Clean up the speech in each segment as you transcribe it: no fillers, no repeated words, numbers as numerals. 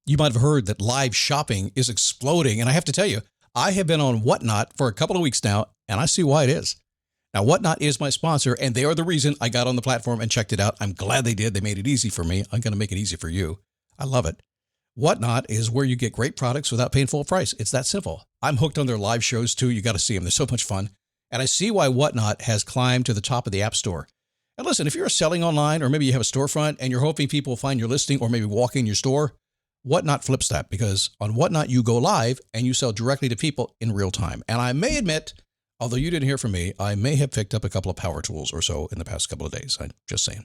You might have heard that live shopping is exploding. And I have to tell you, I have been on Whatnot for a couple of weeks now, and I see why it is. Now, Whatnot is my sponsor, and they are the reason I got on the platform and checked it out. I'm glad they did. They made it easy for me. I'm going to make it easy for you. I love it. Whatnot is where you get great products without paying full price. It's that simple. I'm hooked on their live shows, too. You got to see them. They're so much fun. And I see why Whatnot has climbed to the top of the App Store. And listen, if you're selling online, or maybe you have a storefront and you're hoping people will find your listing or maybe walk in your store, Whatnot flips that, because on Whatnot, you go live and you sell directly to people in real time. And I may admit, although you didn't hear from me, I may have picked up a couple of power tools or so in the past couple of days. I'm just saying.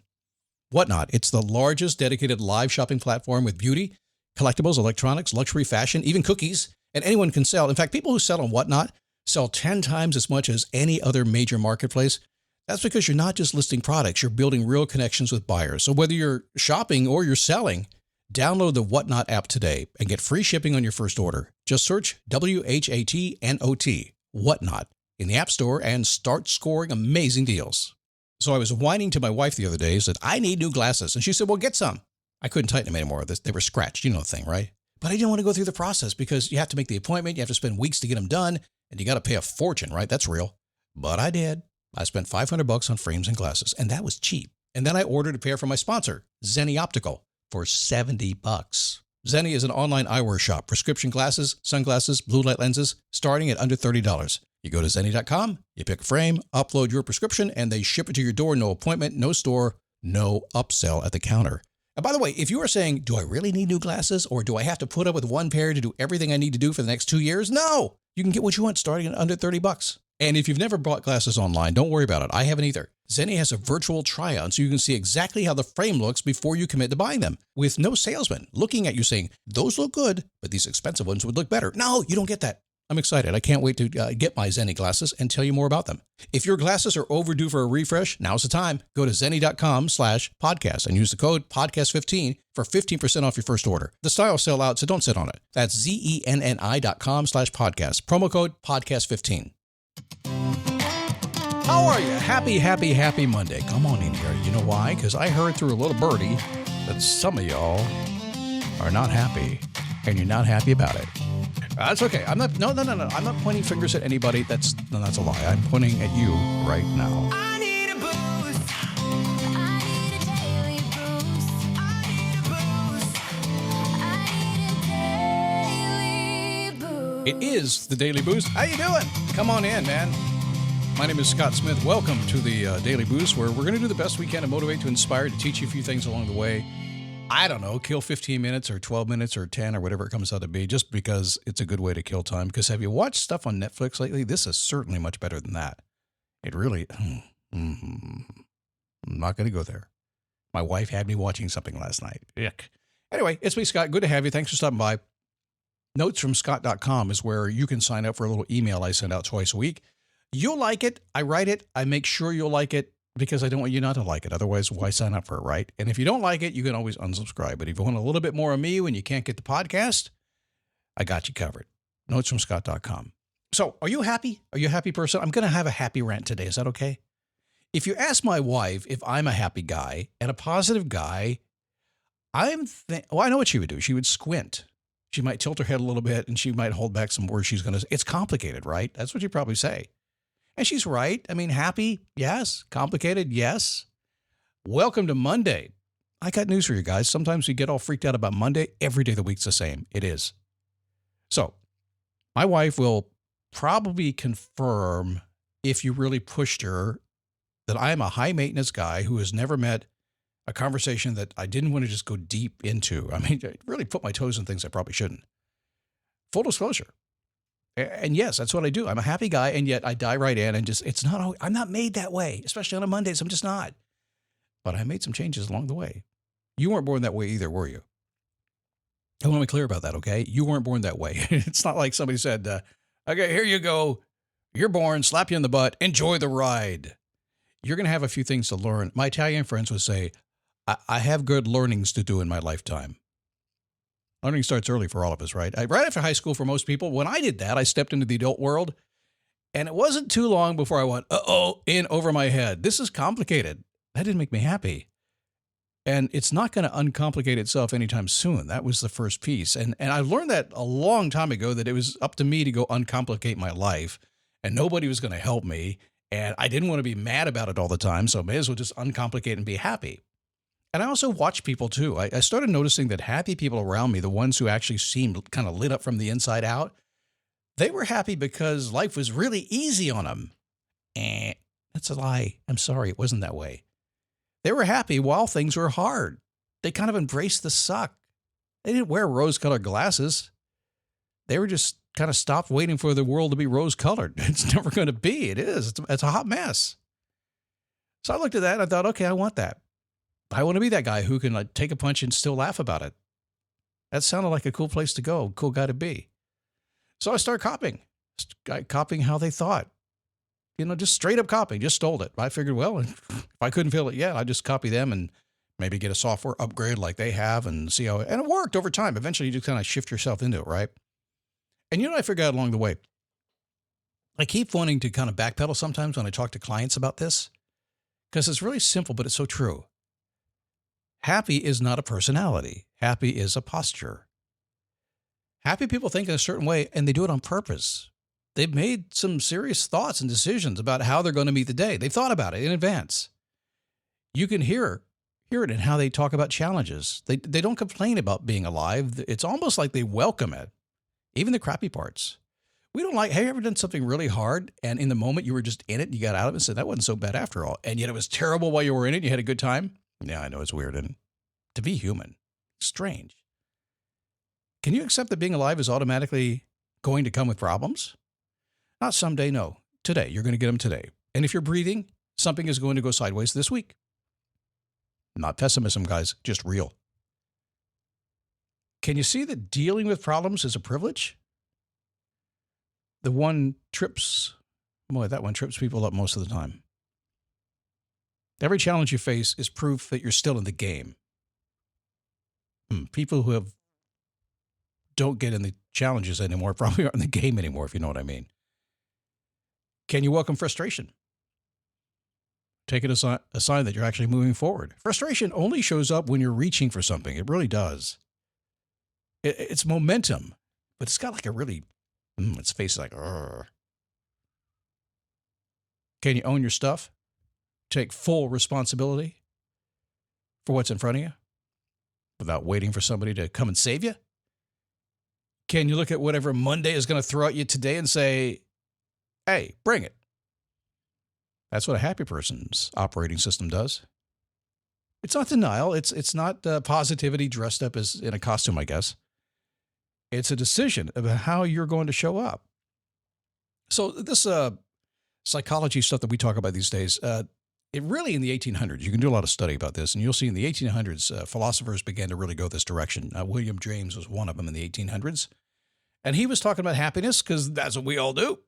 Whatnot, it's the largest dedicated live shopping platform with beauty, collectibles, electronics, luxury, fashion, even cookies, and anyone can sell. In fact, people who sell on Whatnot sell 10 times as much as any other major marketplace. That's because you're not just listing products, you're building real connections with buyers. So whether you're shopping or you're selling, download the Whatnot app today and get free shipping on your first order. Just search WHATNOT, Whatnot, in the App Store and start scoring amazing deals. So I was whining to my wife the other day, said, I need new glasses. And she said, well, get some. I couldn't tighten them anymore. They were scratched. You know the thing, right? But I didn't want to go through the process because you have to make the appointment. You have to spend weeks to get them done. And you got to pay a fortune, right? That's real. But I did. I spent $500 on frames and glasses, and that was cheap. And then I ordered a pair from my sponsor, Zenni Optical, for $70. Zenni is an online eyewear shop, prescription glasses, sunglasses, blue light lenses, starting at under $30. You go to Zenni.com, you pick a frame, upload your prescription, and they ship it to your door. No appointment, no store, no upsell at the counter. And by the way, if you are saying, do I really need new glasses, or do I have to put up with one pair to do everything I need to do for the next 2 years? No, you can get what you want starting at under $30. And if you've never bought glasses online, don't worry about it. I haven't either. Zenni has a virtual try-on so you can see exactly how the frame looks before you commit to buying them, with no salesman looking at you saying, those look good, but these expensive ones would look better. No, you don't get that. I'm excited. I can't wait to get my Zenni glasses and tell you more about them. If your glasses are overdue for a refresh, now's the time. Go to Zenni.com/podcast and use the code podcast15 for 15% off your first order. The styles sell out, so don't sit on it. That's ZENNI.com/podcast. Promo code podcast15. How are you? Happy Monday. Come on in here. You know why? Because I heard through a little birdie that some of y'all are not happy, and you're not happy about it. That's okay. I'm not. No. I'm not pointing fingers at anybody. That's a lie. I'm pointing at you right now. I need a boost. I need a daily boost. I need a boost. I need a daily boost. It is the Daily Boost. How you doing? Come on in, man. My name is Scott Smith. Welcome to the Daily Boost, where we're going to do the best we can to motivate, to inspire, to teach you a few things along the way. I don't know, kill 15 minutes or 12 minutes or 10 or whatever it comes out to be, just because it's a good way to kill time. Because have you watched stuff on Netflix lately? This is certainly much better than that. It really, I'm not going to go there. My wife had me watching something last night. Ick. Anyway, it's me, Scott. Good to have you. Thanks for stopping by. Notesfromscott.com is where you can sign up for a little email I send out twice a week. You'll like it. I write it. I make sure you'll like it, because I don't want you not to like it. Otherwise, why sign up for it, right? And if you don't like it, you can always unsubscribe. But if you want a little bit more of me when you can't get the podcast, I got you covered. Notesfromscott.com. So are you happy? Are you a happy person? I'm going to have a happy rant today. Is that okay? If you ask my wife if I'm a happy guy and a positive guy, I know what she would do. She would squint. She might tilt her head a little bit, and she might hold back some words she's going to say. It's complicated, right? That's what she'd probably say. And she's right. I mean, happy, yes. Complicated, yes. Welcome to Monday. I got news for you guys. Sometimes we get all freaked out about Monday. Every day of the week's the same. It is. So my wife will probably confirm, if you really pushed her, that I am a high-maintenance guy who has never met a conversation that I didn't want to just go deep into. I mean, I really put my toes in things I probably shouldn't. Full disclosure. And yes, that's what I do. I'm a happy guy, and yet I die right in, and I'm not made that way, especially on a Mondays. I'm just not. But I made some changes along the way. You weren't born that way either, were you? I want to be clear about that, okay? You weren't born that way. It's not like somebody said, okay, here you go. You're born, slap you in the butt, enjoy the ride. You're going to have a few things to learn. My Italian friends would say, I have good learnings to do in my lifetime. Learning starts early for all of us, right? Right after high school for most people. When I did that, I stepped into the adult world, and it wasn't too long before I went, in over my head. This is complicated. That didn't make me happy. And it's not going to uncomplicate itself anytime soon. That was the first piece. And I learned that a long time ago, that it was up to me to go uncomplicate my life, and nobody was going to help me. And I didn't want to be mad about it all the time. So I may as well just uncomplicate and be happy. And I also watch people too. I started noticing that happy people around me, the ones who actually seemed kind of lit up from the inside out, they were happy because life was really easy on them. That's a lie. I'm sorry. It wasn't that way. They were happy while things were hard. They kind of embraced the suck. They didn't wear rose-colored glasses. They were just kind of stopped waiting for the world to be rose-colored. It's never going to be. It is. It's a hot mess. So I looked at that and I thought, okay, I want that. I want to be that guy who can take a punch and still laugh about it. That sounded like a cool place to go, cool guy to be. So I started copying how they thought. Just straight up copying, just stole it. I figured, well, if I couldn't feel it yet, I'd just copy them and maybe get a software upgrade like they have and see how, and it worked over time. Eventually you just kind of shift yourself into it, right? And I figured out along the way, I keep wanting to kind of backpedal sometimes when I talk to clients about this, because it's really simple, but it's so true. Happy is not a personality. Happy is a posture. Happy people think in a certain way, and they do it on purpose. They've made some serious thoughts and decisions about how they're going to meet the day. They've thought about it in advance. You can hear it in how they talk about challenges. They don't complain about being alive. It's almost like they welcome it, even the crappy parts. We don't have you ever done something really hard, and in the moment you were just in it, and you got out of it and said, that wasn't so bad after all, and yet it was terrible while you were in it, and you had a good time? Yeah, I know it's weird, and to be human, strange. Can you accept that being alive is automatically going to come with problems? Not someday, no. Today, you're going to get them today. And if you're breathing, something is going to go sideways this week. Not pessimism, guys, just real. Can you see that dealing with problems is a privilege? That one trips people up most of the time. Every challenge you face is proof that you're still in the game. People who don't get in the challenges anymore probably aren't in the game anymore, if you know what I mean. Can you welcome frustration? Take it as a sign that you're actually moving forward. Frustration only shows up when you're reaching for something. It really does. It's momentum, but it's got like a really, its face is like, Urgh. Can you own your stuff? Take full responsibility for what's in front of you without waiting for somebody to come and save you? Can you look at whatever Monday is going to throw at you today and say, hey, bring it? That's what a happy person's operating system does. It's not denial. It's not positivity dressed up as in a costume, I guess. It's a decision about how you're going to show up. So this psychology stuff that we talk about these days, it really in the 1800s, you can do a lot of study about this, and you'll see in the 1800s, philosophers began to really go this direction. William James was one of them in the 1800s. And he was talking about happiness because that's what we all do.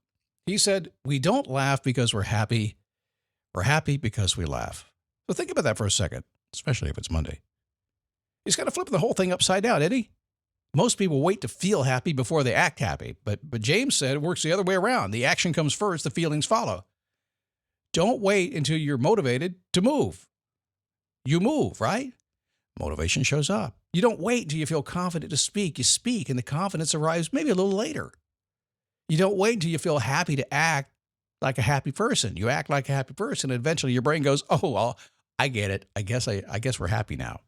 He said, we don't laugh because we're happy. We're happy because we laugh. So think about that for a second, especially if it's Monday. He's got to flip the whole thing upside down, isn't he? Most people wait to feel happy before they act happy. But James said it works the other way around. The action comes first, the feelings follow. Don't wait until you're motivated to move. You move, right? Motivation shows up. You don't wait until you feel confident to speak. You speak, and the confidence arrives maybe a little later. You don't wait until you feel happy to act like a happy person. You act like a happy person, and eventually your brain goes, oh, well, I get it. I guess we're happy now.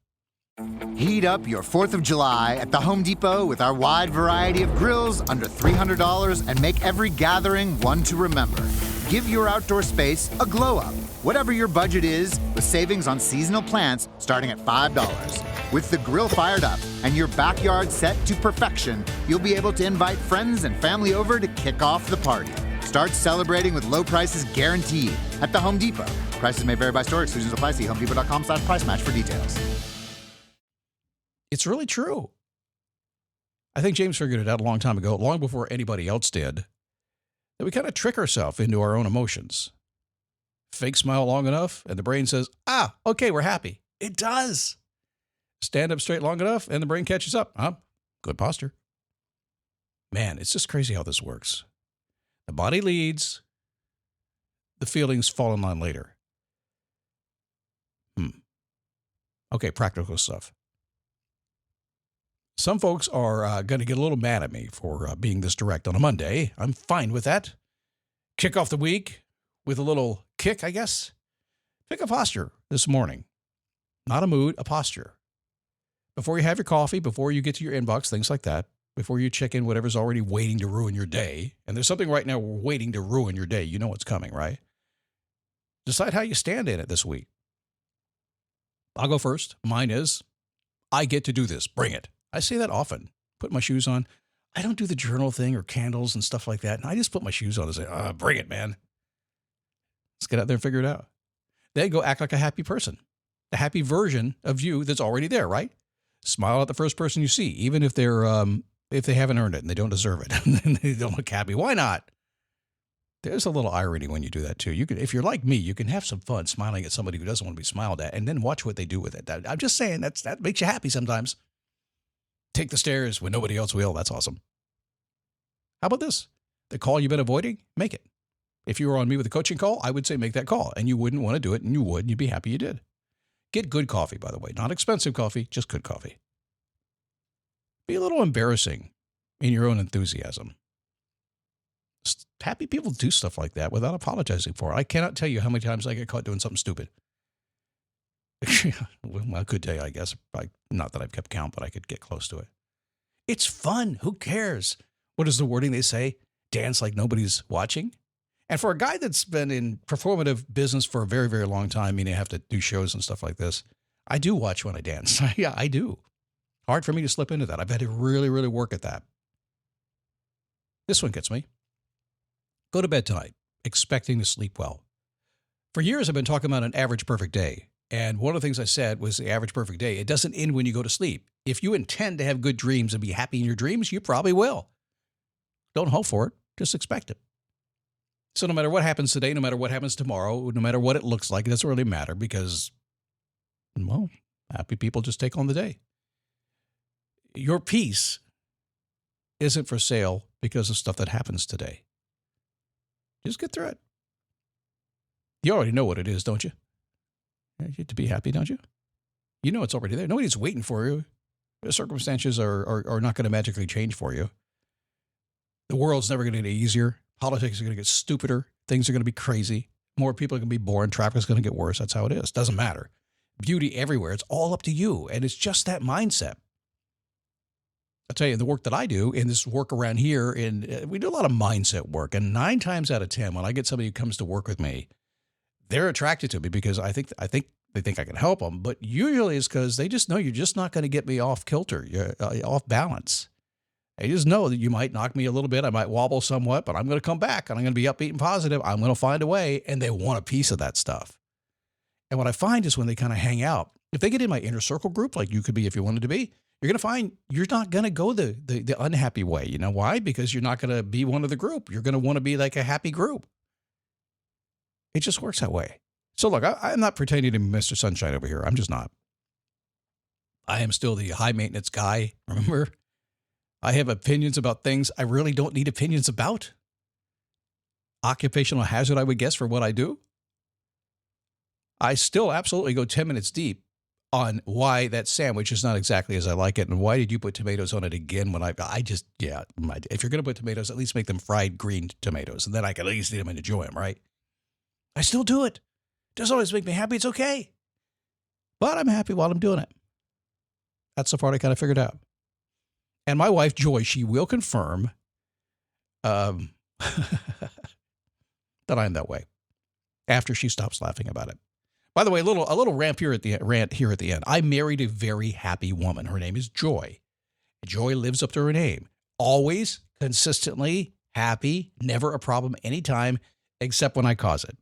Heat up your 4th of July at the Home Depot with our wide variety of grills under $300 and make every gathering one to remember. Give your outdoor space a glow up, whatever your budget is, with savings on seasonal plants starting at $5. With the grill fired up and your backyard set to perfection, you'll be able to invite friends and family over to kick off the party. Start celebrating with low prices guaranteed at the Home Depot. Prices may vary by store. Exclusions apply. See homedepot.com/price match for details. It's really true. I think James figured it out a long time ago, long before anybody else did, that we kind of trick ourselves into our own emotions. Fake smile long enough, and the brain says, okay, we're happy. It does. Stand up straight long enough, and the brain catches up. Good posture. Man, it's just crazy how this works. The body leads. The feelings fall in line later. Okay, practical stuff. Some folks are going to get a little mad at me for being this direct on a Monday. I'm fine with that. Kick off the week with a little kick, I guess. Pick a posture this morning. Not a mood, a posture. Before you have your coffee, before you get to your inbox, things like that, before you check in whatever's already waiting to ruin your day, and there's something right now waiting to ruin your day. You know what's coming, right? Decide how you stand in it this week. I'll go first. Mine is, I get to do this. Bring it. I say that often. Put my shoes on. I don't do the journal thing or candles and stuff like that. And I just put my shoes on and say, bring it, man. Let's get out there and figure it out. Then go act like a happy person. A happy version of you that's already there, right? Smile at the first person you see, even if they haven't earned it and they don't deserve it and they don't look happy. Why not? There's a little irony when you do that too. You can, if you're like me, you can have some fun smiling at somebody who doesn't want to be smiled at, and then watch what they do with it. I'm just saying that makes you happy sometimes. Take the stairs when nobody else will. That's awesome. How about this? The call you've been avoiding, make it. If you were on me with a coaching call, I would say make that call, and you wouldn't want to do it, and you would, and you'd be happy you did. Get good coffee, by the way. Not expensive coffee, just good coffee. Be a little embarrassing in your own enthusiasm. Happy people do stuff like that without apologizing for it. I cannot tell you how many times I get caught doing something stupid. Well, I could tell you, I guess. Not that I've kept count, but I could get close to it. It's fun. Who cares? What is the wording they say? Dance like nobody's watching. And for a guy that's been in performative business for a very, very long time, meaning I have to do shows and stuff like this, I do watch when I dance. Yeah, I do. Hard for me to slip into that. I've had to really, really work at that. This one gets me. Go to bed tonight, expecting to sleep well. For years, I've been talking about an average perfect day. And one of the things I said was the average perfect day. It doesn't end when you go to sleep. If you intend to have good dreams and be happy in your dreams, you probably will. Don't hope for it. Just expect it. So no matter what happens today, no matter what happens tomorrow, no matter what it looks like, it doesn't really matter because, well, happy people just take on the day. Your peace isn't for sale because of stuff that happens today. Just get through it. You already know what it is, don't you? You get to be happy, don't you? You know it's already there. Nobody's waiting for you. The circumstances are not going to magically change for you. The world's never going to get easier. Politics are going to get stupider. Things are going to be crazy. More people are going to be born. Traffic's going to get worse. That's how it is. Doesn't matter. Beauty everywhere. It's all up to you. And it's just that mindset. I'll tell you, the work that I do in this work around here, we do a lot of mindset work. And 9 times out of 10, when I get somebody who comes to work with me, they're attracted to me because I think they think I can help them. But usually it's because they just know you're just not going to get me off kilter, you're off balance. They just know that you might knock me a little bit. I might wobble somewhat, but I'm going to come back and I'm going to be upbeat and positive. I'm going to find a way. And they want a piece of that stuff. And what I find is when they kind of hang out, if they get in my inner circle group, like you could be if you wanted to be, you're going to find you're not going to go the unhappy way. You know why? Because you're not going to be one of the group. You're going to want to be like a happy group. It just works that way. So look, I'm not pretending to be Mr. Sunshine over here. I'm just not. I am still the high maintenance guy. Remember? I have opinions about things I really don't need opinions about. Occupational hazard, I would guess, for what I do. I still absolutely go 10 minutes deep on why that sandwich is not exactly as I like it, and why did you put tomatoes on it again when if you're going to put tomatoes, at least make them fried green tomatoes, and then I can at least eat them and enjoy them, right? I still do it. Doesn't always make me happy. It's okay. But I'm happy while I'm doing it. That's the part I kind of figured out. And my wife, Joy, she will confirm that I'm that way after she stops laughing about it. By the way, a little rant here at the end. I married a very happy woman. Her name is Joy. Joy lives up to her name. Always, consistently happy, never a problem anytime, except when I cause it.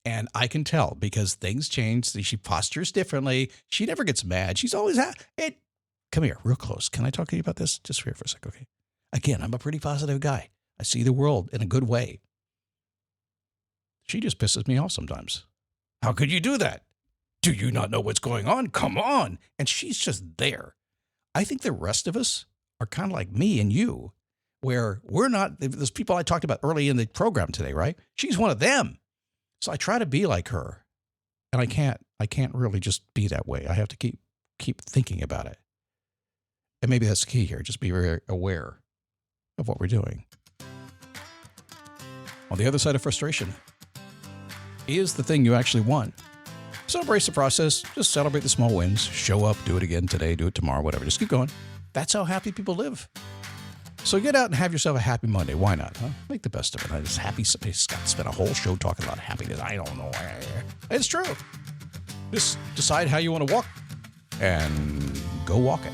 And I can tell because things change. She postures differently. She never gets mad. She's always happy. Come here, real close. Can I talk to you about this? Just here for a sec, okay? Again, I'm a pretty positive guy. I see the world in a good way. She just pisses me off sometimes. How could you do that? Do you not know what's going on? Come on. And she's just there. I think the rest of us are kind of like me and you, where we're not, those people I talked about early in the program today, right? She's one of them. So I try to be like her. And I can't really just be that way. I have to keep keep thinking about it. And maybe that's the key here. Just be very aware of what we're doing. On the other side of frustration is the thing you actually want. So embrace the process. Just celebrate the small wins. Show up. Do it again today. Do it tomorrow. Whatever. Just keep going. That's how happy people live. So get out and have yourself a happy Monday. Why not? Huh? Make the best of it. It's happy. Scott spent a whole show talking about happiness. I don't know. It's true. Just decide how you want to walk and go walk it.